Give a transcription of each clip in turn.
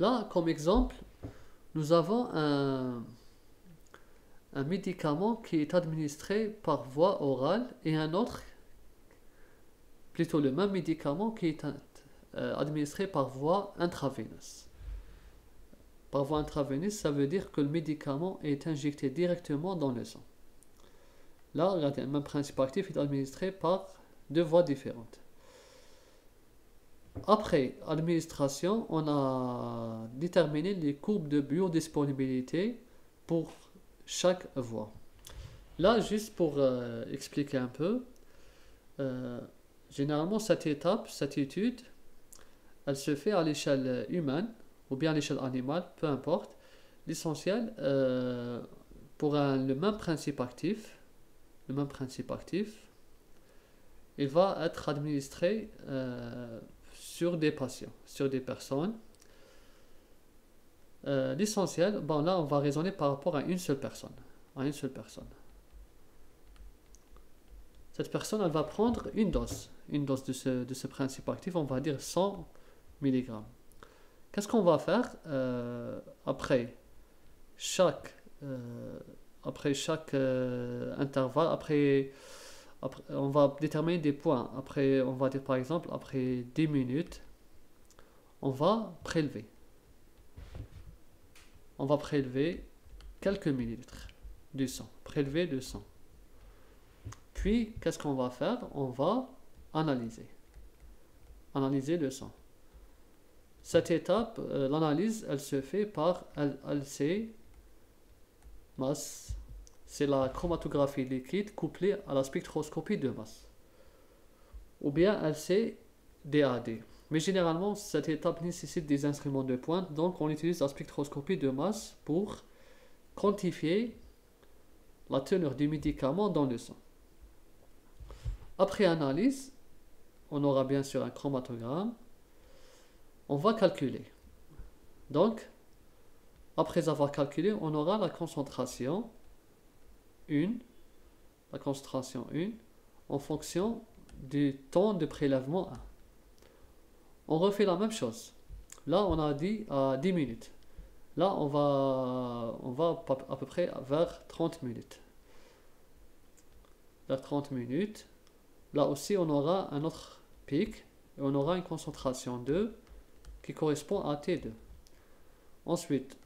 Là, comme exemple, nous avons un médicament qui est administré par voie orale et un autre, plutôt le même médicament qui est administré par voie intraveineuse. Par voie intraveineuse, ça veut dire que le médicament est injecté directement dans le sang. Là, regardez, le même principe actif est administré par deux voies différentes. Après administration, on a déterminé les courbes de biodisponibilité pour chaque voie. Là, juste pour expliquer un peu, euh, généralement cette étape, cette étude, elle se fait à l'échelle humaine ou bien à l'échelle animale, peu importe. L'essentiel, pour le même principe actif, il va être administré sur des patients, sur des personnes. L'essentiel, bon là on va raisonner par rapport à une seule personne. Cette personne, elle va prendre une dose de ce principe actif, on va dire 100 mg. Qu'est-ce qu'on va faire après chaque, intervalle, après, on va déterminer des points. Après, on va dire par exemple, après 10 minutes, on va prélever. On va prélever quelques millilitres du sang. Prélever le sang. Puis, qu'est-ce qu'on va faire? On va analyser. Analyser le sang. Cette étape, l'analyse, elle se fait par LC masse. C'est la chromatographie liquide couplée à la spectroscopie de masse. Ou bien LC DAD. Mais généralement, cette étape nécessite des instruments de pointe, donc on utilise la spectroscopie de masse pour quantifier la teneur du médicament dans le sang. Après analyse, on aura bien sûr un chromatogramme. On va calculer. Donc, après avoir calculé, on aura la concentration 1, en fonction du temps de prélèvement 1. On refait la même chose. Là, on a dit à 10 minutes. Là, on va à peu près vers 30 minutes. Vers 30 minutes. Là aussi, on aura un autre pic et on aura une concentration 2 qui correspond à T2. Ensuite,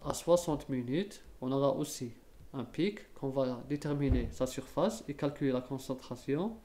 à 60 minutes, on aura aussi un pic qu'on va déterminer sa surface et calculer la concentration.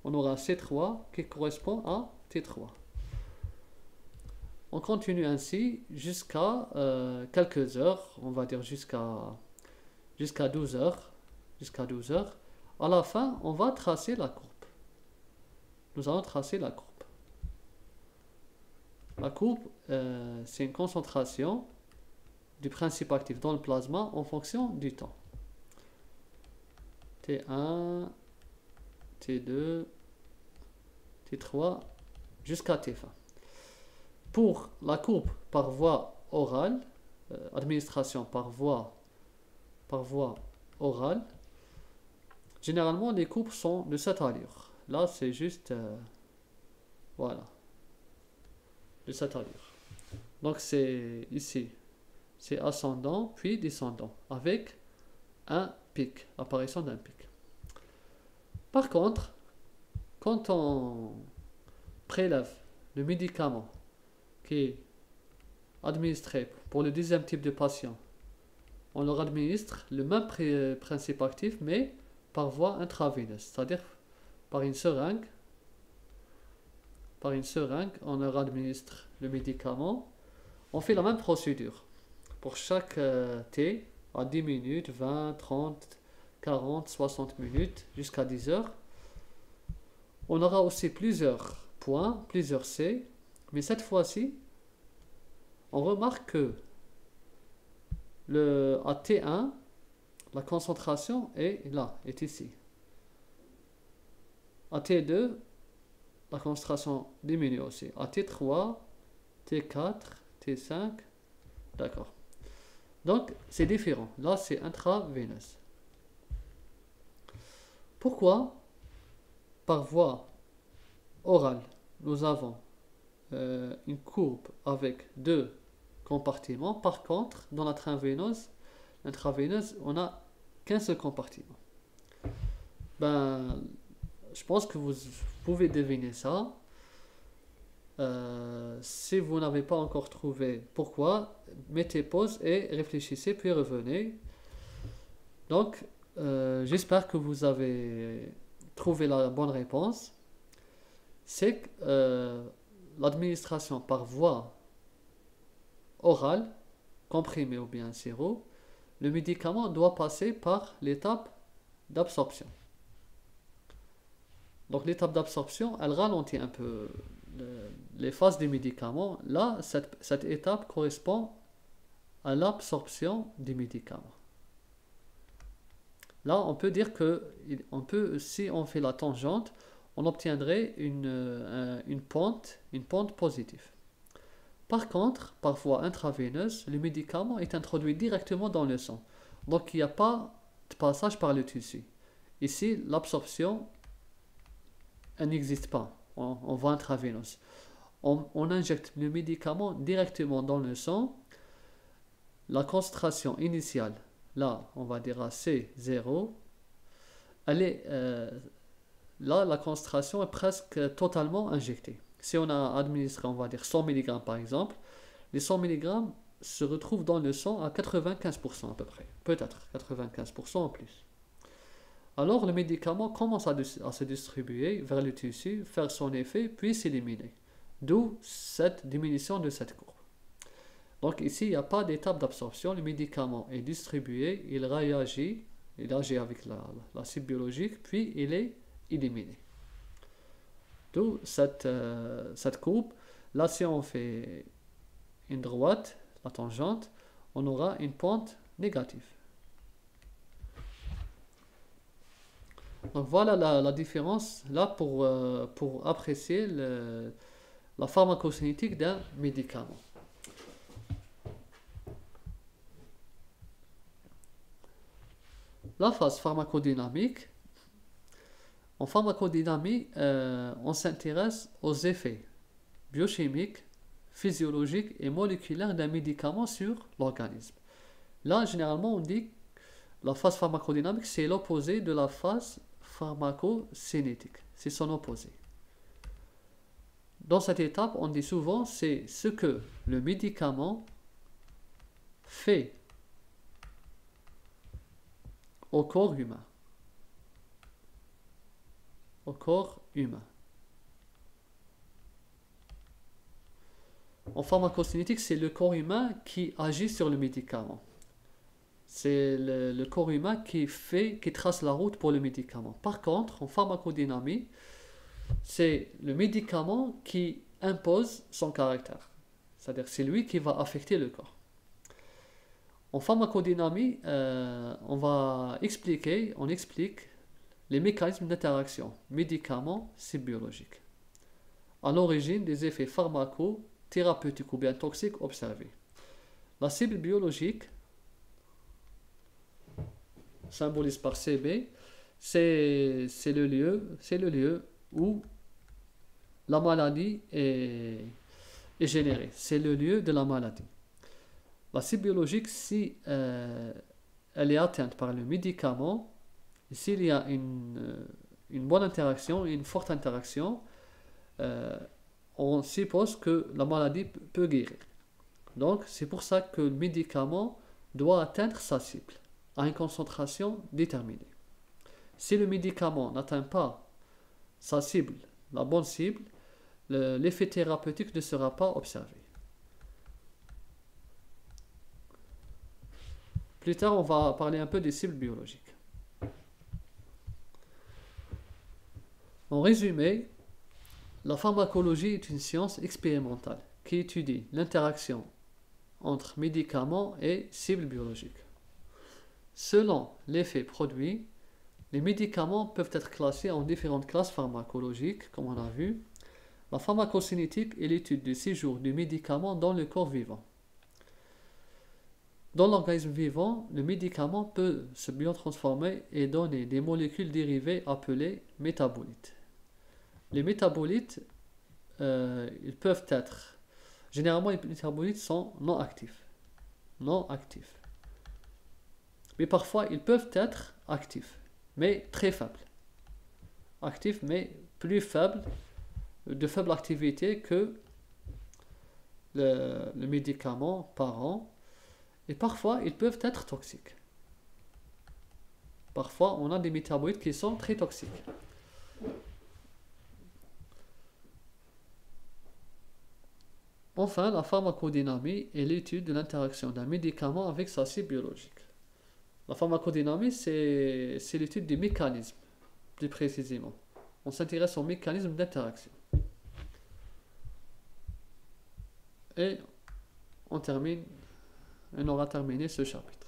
On aura C3 qui correspond à T3. On continue ainsi jusqu'à quelques heures, on va dire jusqu'à 12 heures. À la fin, on va tracer la courbe. Nous allons tracer la courbe. La courbe, c'est une concentration du principe actif dans le plasma en fonction du temps. T1, T2, T3, jusqu'à T fin. Pour la courbe par voie orale, administration par voie orale, généralement les courbes sont de cette allure. Là, c'est juste, voilà, de cette allure. Donc c'est ici, c'est ascendant puis descendant avec un pic, apparition d'un pic. Par contre, quand on prélève le médicament qui est administré pour le deuxième type de patient, on leur administre le même principe actif mais par voie intraveineuse, c'est-à-dire par une seringue. On leur administre le médicament. On fait la même procédure pour chaque T à 10 minutes, 20, 30, 40, 60 minutes jusqu'à 10 heures. On aura aussi plusieurs points, plusieurs C, mais cette fois-ci, on remarque que à T1, la concentration est là, est ici. À T2, la concentration diminue aussi. À T3, T4, T5, d'accord. Donc, c'est différent. Là, c'est intraveineuse. Pourquoi par voie orale, nous avons une courbe avec deux compartiments. Par contre, dans l'intraveineuse, on n'a qu'un seul compartiment. Ben, je pense que vous pouvez deviner ça. Si vous n'avez pas encore trouvé pourquoi, mettez pause et réfléchissez, puis revenez. Donc, j'espère que vous avez trouvé la bonne réponse. C'est que l'administration par voie orale, comprimée ou bien sirop, le médicament doit passer par l'étape d'absorption. Donc l'étape d'absorption, elle ralentit un peu les phases du médicament. Là, cette étape correspond à l'absorption du médicament. Là, on peut dire que si on fait la tangente, on obtiendrait une pente positive. Par contre, par voie intraveineuse, le médicament est introduit directement dans le sang. Donc, il n'y a pas de passage par le tissu. Ici, l'absorption, elle n'existe pas en voie intraveineuse. On injecte le médicament directement dans le sang. La concentration initiale, là, on va dire à C0, là, la concentration est presque totalement injectée. Si on a administré, on va dire 100 mg par exemple, les 100 mg se retrouvent dans le sang à 95% à peu près, peut-être 95% en plus. Alors le médicament commence à se distribuer vers le tissu, faire son effet, puis s'éliminer. D'où cette diminution de cette courbe. Donc ici, il n'y a pas d'étape d'absorption, le médicament est distribué, il agit avec la cible biologique, puis il est éliminé. D'où cette courbe. Là, si on fait une droite, la tangente, on aura une pente négative. Donc voilà la différence là pour apprécier la pharmacocinétique d'un médicament. La phase pharmacodynamique. En pharmacodynamie, on s'intéresse aux effets biochimiques, physiologiques et moléculaires d'un médicament sur l'organisme. Là, généralement, on dit que la phase pharmacodynamique, c'est l'opposé de la phase pharmacocinétique. C'est son opposé. Dans cette étape, on dit souvent c'est ce que le médicament fait au corps humain. Au corps humain. En pharmacocinétique, c'est le corps humain qui agit sur le médicament. C'est le corps humain qui trace la route pour le médicament. Par contre, en pharmacodynamie, c'est le médicament qui impose son caractère. C'est-à-dire c'est lui qui va affecter le corps. En pharmacodynamie, on explique les mécanismes d'interaction médicament-cible biologique à l'origine des effets pharmacothérapeutiques ou bien toxiques observés. La cible biologique, symbolisée par CB, c'est le lieu où la maladie est générée. C'est le lieu de la maladie. La cible biologique, si elle est atteinte par le médicament, s'il y a une bonne interaction, une forte interaction, on suppose que la maladie peut guérir. Donc, c'est pour ça que le médicament doit atteindre sa cible à une concentration déterminée. Si le médicament n'atteint pas sa cible, la bonne cible, l'effet thérapeutique ne sera pas observé. Plus tard, on va parler un peu des cibles biologiques. En résumé, la pharmacologie est une science expérimentale qui étudie l'interaction entre médicaments et cibles biologiques. Selon l'effet produit, les médicaments peuvent être classés en différentes classes pharmacologiques, comme on a vu. La pharmacocinétique est l'étude du séjour du médicament dans le corps vivant. Dans l'organisme vivant, le médicament peut se biotransformer et donner des molécules dérivées appelées métabolites. Les métabolites, ils peuvent être Généralement, les métabolites sont non actifs. Non actifs. Mais parfois, ils peuvent être actifs, mais très faibles. Actifs, mais plus faibles, de faible activité que le médicament parent. Et parfois, ils peuvent être toxiques. Parfois, on a des métabolites qui sont très toxiques. Enfin, la pharmacodynamie est l'étude de l'interaction d'un médicament avec sa cible biologique. La pharmacodynamie, c'est l'étude des mécanismes, plus précisément. On s'intéresse aux mécanismes d'interaction. Et on aura terminé ce chapitre.